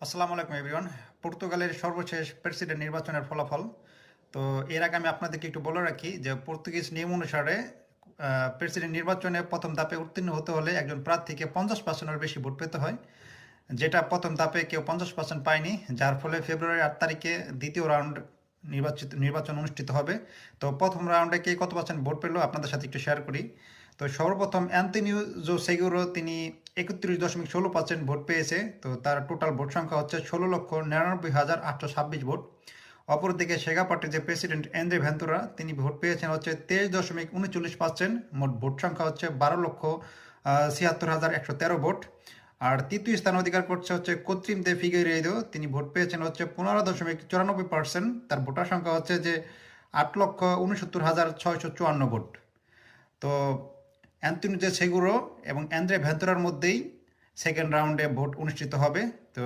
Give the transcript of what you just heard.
আসসালামু আলাইকুম এভরিওয়ান। পর্তুগালের সর্বশেষ প্রেসিডেন্ট নির্বাচনের ফলাফল। তো এর আগে আমি আপনাদেরকে একটু বলে রাখি যে পর্তুগিজ নিয়ম অনুসারে প্রেসিডেন্ট নির্বাচনে প্রথম ধাপে উত্তীর্ণ হতে হলে একজন প্রার্থীকে 50%-এর বেশি ভোট পেতে হয়, যেটা প্রথম ধাপে কেউ 50% পায়নি, যার ফলে ফেব্রুয়ারি 8 তারিখে দ্বিতীয় রাউন্ড নির্বাচন অনুষ্ঠিত হবে। তো প্রথম রাউন্ডে কে কত পার্সেন্ট ভোট পেলো আপনাদের সাথে একটু শেয়ার করি। তো সর্বপ্রথম অ্যান্তনিও জো সেগুরো তিনি 31.16% ভোট পেয়েছে। তো তার টোটাল ভোট সংখ্যা হচ্ছে 16,99,826 ভোট। অপরদিকে সেগা পার্টির যে প্রেসিডেন্ট এন্দ্রে ভেন্তুরা তিনি ভোট পেয়েছেন হচ্ছে 23.39%। মোট ভোট সংখ্যা হচ্ছে 12,76,113 ভোট। আর তৃতীয় স্থান অধিকার করছে হচ্ছে কৃত্রিম দে ফিগুeiredo, তিনি ভোট পেয়েছেন হচ্ছে 15.94%। তার ভোটার সংখ্যা হচ্ছে যে 8,69,654 ভোট। তো অ্যান্তনি যে সেগুরো এবং অ্যান্দ্রে ভেন্তরার মধ্যেই সেকেন্ড রাউন্ডে ভোট অনুষ্ঠিত হবে। তো